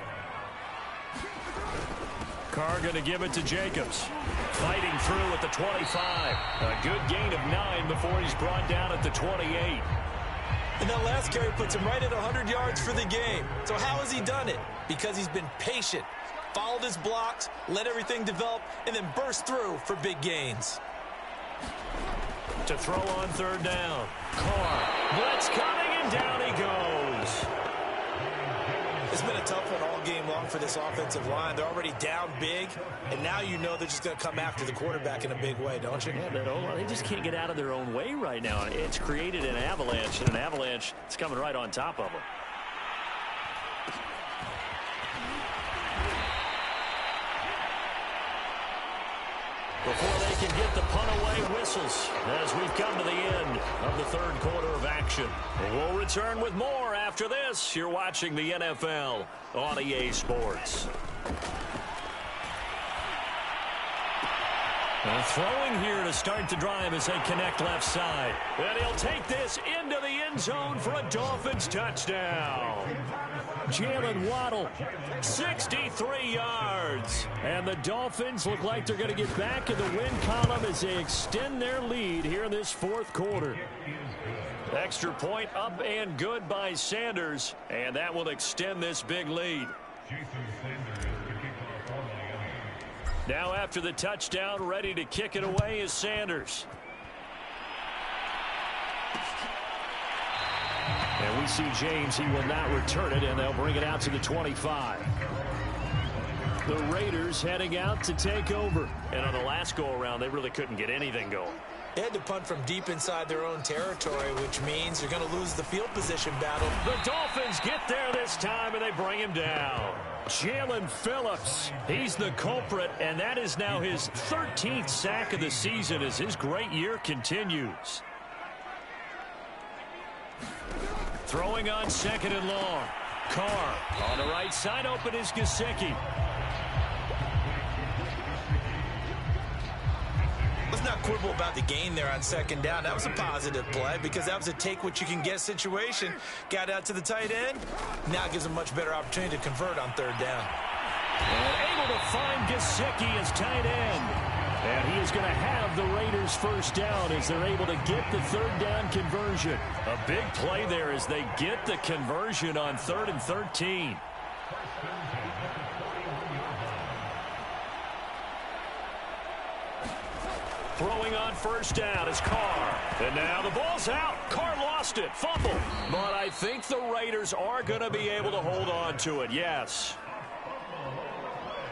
Carr going to give it to Jacobs. Fighting through at the 25. A good gain of 9 before he's brought down at the 28. And that last carry puts him right at 100 yards for the game. So how has he done it? Because he's been patient, followed his blocks, let everything develop, and then burst through for big gains. To throw on 3rd down. Carr. Blitz coming, and down he goes. It's been a tough one all game long for this offensive line. They're already down big, and now you know they're just going to come after the quarterback in a big way, don't you? Yeah, but they just can't get out of their own way right now. It's created an avalanche, and an avalanche is coming right on top of them. Before they can get the punt away, whistles as we've come to the end of the 3rd quarter of action. We'll return with more after this. You're watching the NFL on EA Sports. Throwing here to start the drive as they connect left side. And he'll take this into the end zone for a Dolphins touchdown. Jalen Waddle, 63 yards. And the Dolphins look like they're going to get back in the win column as they extend their lead here in this fourth quarter. Extra point up and good by Sanders, and that will extend this big lead. Now after the touchdown, ready to kick it away is Sanders. And we see James. He will not return it, and they'll bring it out to the 25. The Raiders heading out to take over. And on the last go-around, they really couldn't get anything going. They had to punt from deep inside their own territory, which means you're going to lose the field position battle. The Dolphins get there this time, and they bring him down. Jalen Phillips, he's the culprit, and that is now his 13th sack of the season as his great year continues. Throwing on second and long. Carr on the right side, open is Gesicki. Let's not quibble about the gain there on second down. That was a positive play because that was a take-what-you-can-get situation. Got out to the tight end. Now gives him a much better opportunity to convert on third down. And able to find Gesicki as tight end. And he is going to have the Raiders first down as they're able to get the third down conversion. A big play there as they get the conversion on 3rd and 13. Throwing on first down is Carr. And now the ball's out. Carr lost it. Fumble. But I think the Raiders are going to be able to hold on to it, yes.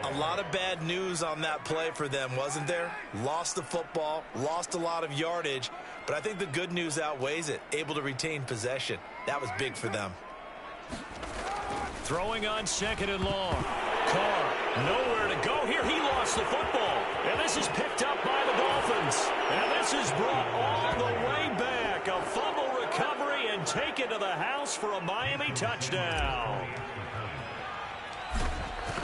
A lot of bad news on that play for them, wasn't there? Lost the football, lost a lot of yardage, but I think the good news outweighs it. Able to retain possession. That was big for them. Throwing on second and long. Carr, nowhere to go here. He lost the football. And this is picked up by the Dolphins. And this is brought all the way back. A fumble recovery and taken to the house for a Miami touchdown.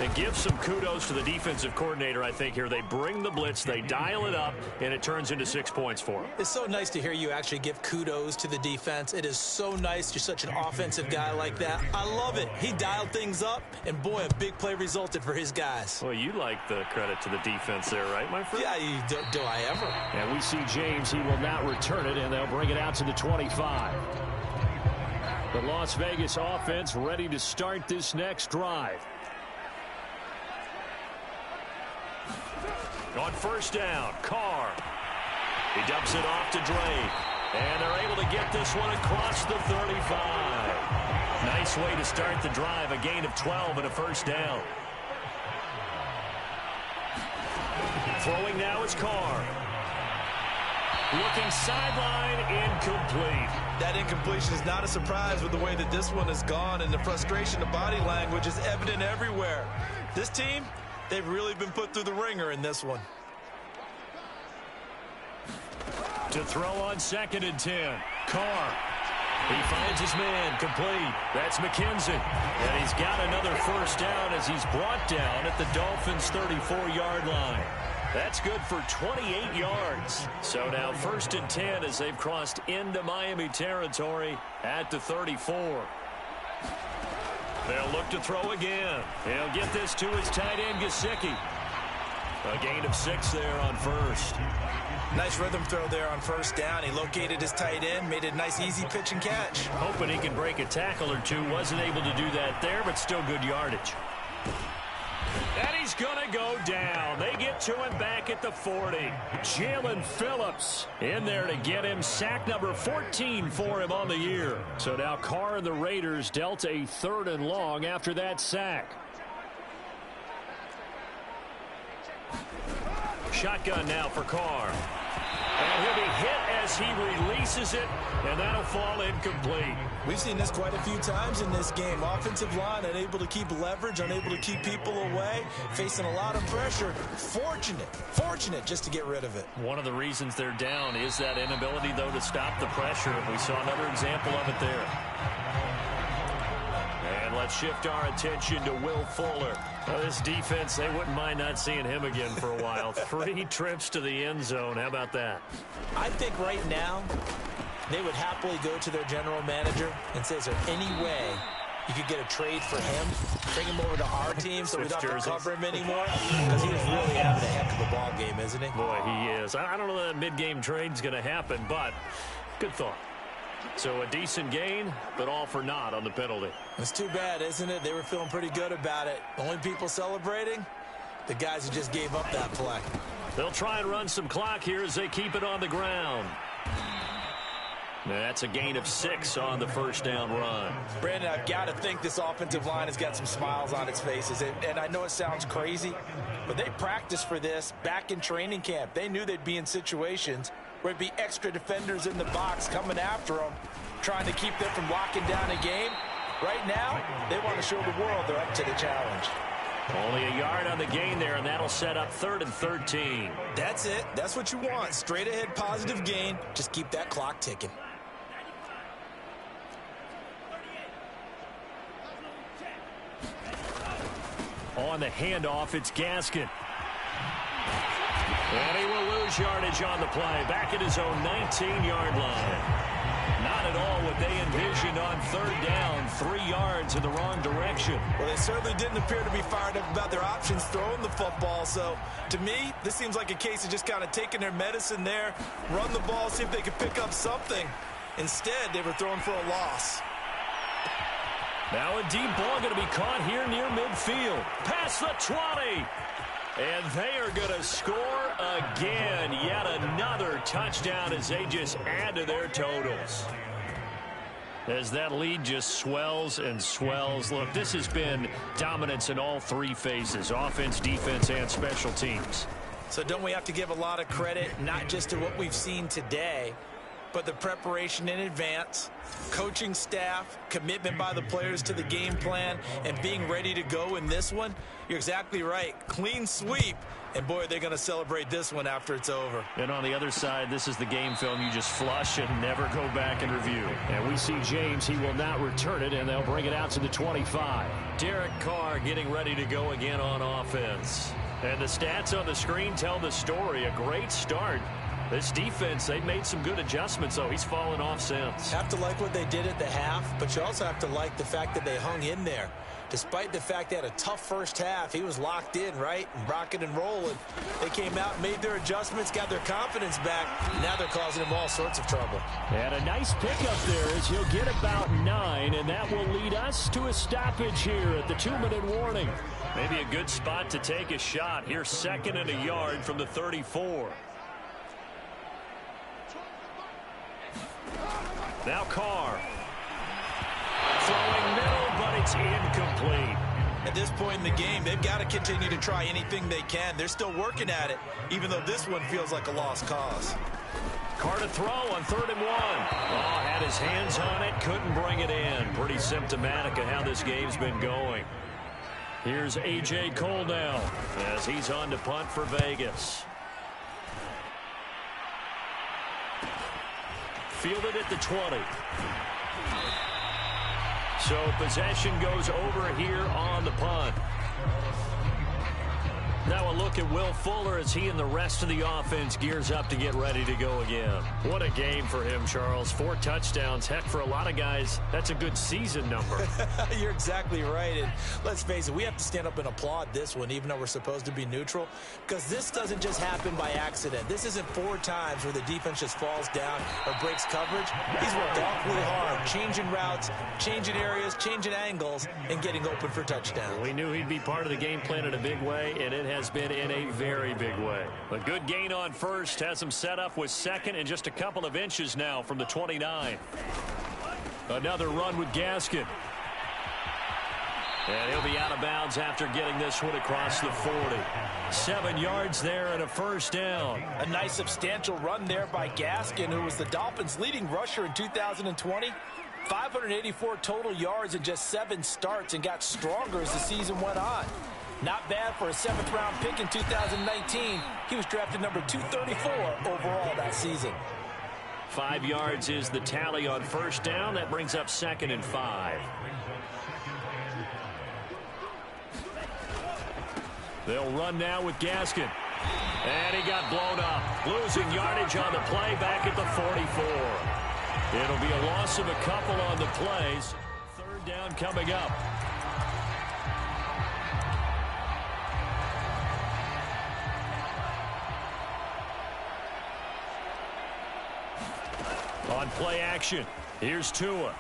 And give some kudos to the defensive coordinator, I think, here. They bring the blitz, they dial it up, and it turns into 6 points for them. It's so nice to hear you actually give kudos to the defense. It is so nice. You're such an offensive guy like that. I love it. He dialed things up, and boy, a big play resulted for his guys. Well, you like the credit to the defense there, right, my friend? Yeah, do I ever. And we see James. He will not return it, and they'll bring it out to the 25. The Las Vegas offense ready to start this next drive. On first down, Carr. He dumps it off to Drake. And they're able to get this one across the 35. Nice way to start the drive. A gain of 12 and a first down. Throwing now is Carr. Looking sideline, incomplete. That incompletion is not a surprise with the way that this one has gone, and the frustration of body language is evident everywhere. This team, they've really been put through the ringer in this one. To throw on second and 10. Carr. He finds his man, complete. That's McKenzie. And he's got another first down as he's brought down at the Dolphins' 34-yard line. That's good for 28 yards. So now 1st and 10 as they've crossed into Miami territory at the 34. They'll look to throw again. He'll get this to his tight end, Gesicki. A gain of 6 there on first. Nice rhythm throw there on first down. He located his tight end, made a nice easy pitch and catch. Hoping he can break a tackle or two. Wasn't able to do that there, but still good yardage. And he's going to go down. They get to him back at the 40. Jalen Phillips in there to get him. Sack number 14 for him on the year. So now Carr and the Raiders dealt a 3rd and long after that sack. Shotgun now for Carr. And he'll be hit as he releases it, and that'll fall incomplete. We've seen this quite a few times in this game. Offensive line unable to keep leverage, unable to keep people away, facing a lot of pressure. Fortunate just to get rid of it. One of the reasons they're down is that inability, though, to stop the pressure. We saw another example of it there. And let's shift our attention to Will Fuller. Well, this defense, they wouldn't mind not seeing him again for a while. 3 trips to the end zone. How about that? I think right now they would happily go to their general manager and say, is there any way you could get a trade for him, bring him over to our team so we don't have to cover him anymore, because he is really having a heck of a ball game, isn't he? Boy, he is. I don't know that mid-game trade's going to happen, but good thought. So a decent gain, but all for naught on the penalty. It's too bad, isn't it? They were feeling pretty good about it. Only people celebrating, the guys who just gave up that play. They'll try and run some clock here as they keep it on the ground. That's a gain of 6 on the first down run. Brandon, I've got to think this offensive line has got some smiles on its faces. And I know it sounds crazy, but they practiced for this back in training camp. They knew they'd be in situations where it'd be extra defenders in the box coming after them, trying to keep them from locking down a game. Right now, they want to show the world they're up to the challenge. Only a yard on the gain there, and that'll set up 3rd and 13. That's it. That's what you want. Straight ahead positive gain. Just keep that clock ticking. On the handoff, it's Gaskin. And he will lose yardage on the play. Back at his own 19-yard line. Not at all what they envisioned on 3rd down. 3 yards in the wrong direction. Well, they certainly didn't appear to be fired up about their options throwing the football. So, to me, this seems like a case of just kind of taking their medicine there, run the ball, see if they could pick up something. Instead, they were throwing for a loss. Now a deep ball going to be caught here near midfield. Past the 20. And they are going to score again. Yet another touchdown as they just add to their totals. As that lead just swells and swells. Look, this has been dominance in all 3 phases. Offense, defense, and special teams. So don't we have to give a lot of credit, not just to what we've seen today, but the preparation in advance, coaching staff, commitment by the players to the game plan, and being ready to go in this one? You're exactly right. Clean sweep. And, boy, they're going to celebrate this one after it's over. And on the other side, this is the game film you just flush and never go back and review. And we see James. He will not return it, and they'll bring it out to the 25. Derek Carr getting ready to go again on offense. And the stats on the screen tell the story. A great start. This defense, they've made some good adjustments, though. He's fallen off since. Have to like what they did at the half, but you also have to like the fact that they hung in there. Despite the fact they had a tough first half, he was locked in, right? And rocking and rolling. They came out, made their adjustments, got their confidence back. Now they're causing him all sorts of trouble. And a nice pickup there as he'll get about 9, and that will lead us to a stoppage here at the 2-minute warning. Maybe a good spot to take a shot. Here's 2nd and a yard from the 34. Now Carr. Throwing middle, but it's incomplete. At this point in the game, they've got to continue to try anything they can. They're still working at it, even though this one feels like a lost cause. Carr to throw on 3rd and 1. Oh, had his hands on it, couldn't bring it in. Pretty symptomatic of how this game's been going. Here's A.J. Cole now as he's on to punt for Vegas. Fielded at the 20. So possession goes over here on the punt. Now a look at Will Fuller as he and the rest of the offense gears up to get ready to go again. What a game for him, Charles. 4 touchdowns. Heck, for a lot of guys, that's a good season number. You're exactly right. And let's face it, we have to stand up and applaud this one, even though we're supposed to be neutral, because this doesn't just happen by accident. This isn't 4 times where the defense just falls down or breaks coverage. He's worked awfully hard, changing routes, changing areas, changing angles, and getting open for touchdowns. We knew he'd be part of the game plan in a big way, and it has been in a very big way. A good gain on first has him set up with 2nd and just a couple of inches now from the 29. Another run with Gaskin. And he'll be out of bounds after getting this one across the 40. 7 yards there and a first down. A nice substantial run there by Gaskin, who was the Dolphins' leading rusher in 2020. 584 total yards in just 7 starts and got stronger as the season went on. Not bad for a 7th-round pick in 2019. He was drafted number 234 overall that season. 5 yards is the tally on first down. That brings up 2nd and 5. They'll run now with Gaskin. And he got blown up. Losing yardage on the play back at the 44. It'll be a loss of a couple on the plays. 3rd Third down coming up. On play action, here's Tua.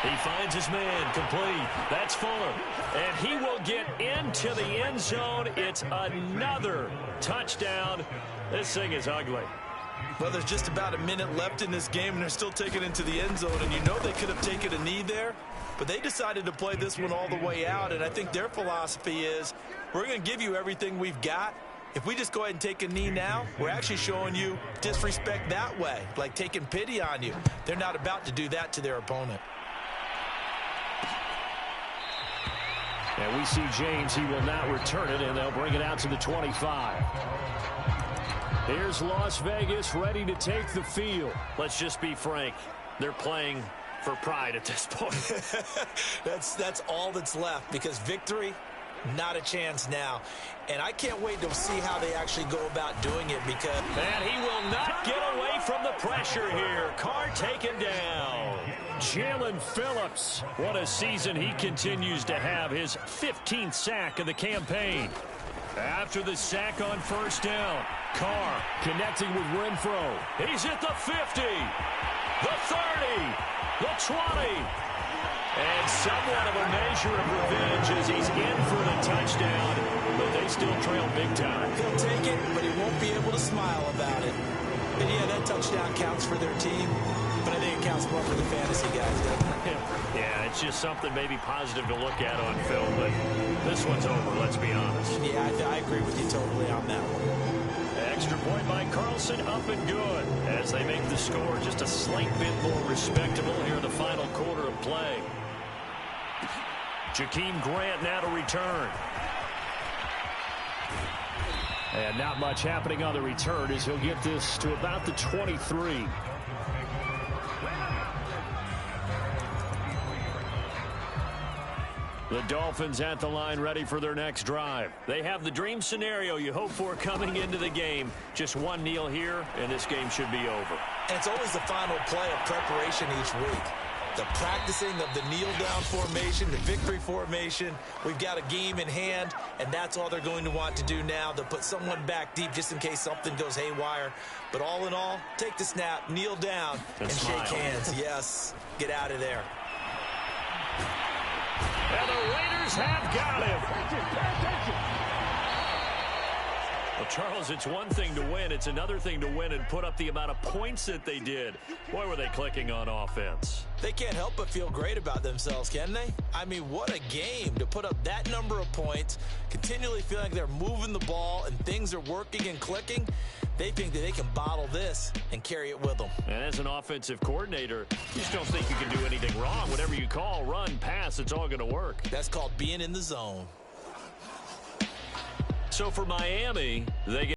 He finds his man, complete. That's Fuller. And he will get into the end zone. It's another touchdown. This thing is ugly. Well, there's just about a minute left in this game, and they're still taking it into the end zone. And you know they could have taken a knee there, but they decided to play this one all the way out. And I think their philosophy is, we're going to give you everything we've got. If we just go ahead and take a knee now, we're actually showing you disrespect that way, like taking pity on you. They're not about to do that to their opponent. And we see James. He will not return it, and they'll bring it out to the 25. Here's Las Vegas ready to take the field. Let's just be frank. They're playing for pride at this point. That's all that's left, because victory, not a chance now. And I can't wait to see how they actually go about doing it, because... And he will not get away from the pressure here. Carr taken down. Jalen Phillips. What a season he continues to have. His 15th sack of the campaign. After the sack on first down, Carr connecting with Renfro. He's at the 50, the 30, the 20. And somewhat of a measure of revenge as he's in for the touchdown, but they still trail big time. He'll take it, but he won't be able to smile about it. And yeah, that touchdown counts for their team, but I think it counts more for the fantasy guys, doesn't it? Yeah, it's just something maybe positive to look at on film, but this one's over, let's be honest. Yeah, I agree with you totally on that one. Extra point by Carlson, up and good, as they make the score just a slight bit more respectable here in the final quarter of play. Jakeem Grant now to return. And not much happening on the return as he'll get this to about the 23. The Dolphins at the line ready for their next drive. They have the dream scenario you hope for coming into the game. Just one kneel here, and this game should be over. And it's always the final play of preparation each week. The practicing of the kneel-down formation, the victory formation. We've got a game in hand, and that's all they're going to want to do now. They'll put someone back deep just in case something goes haywire. But all in all, take the snap, kneel down, and shake hands. Yes, get out of there. And the Raiders have got him. Well, Charles, it's one thing to win. It's another thing to win and put up the amount of points that they did. Boy, were they clicking on offense. They can't help but feel great about themselves, can they? I mean, what a game to put up that number of points, continually feeling like they're moving the ball and things are working and clicking. They think that they can bottle this and carry it with them. And as an offensive coordinator, you just don't think you can do anything wrong. Whatever you call, run, pass, it's all going to work. That's called being in the zone. So for Miami, they get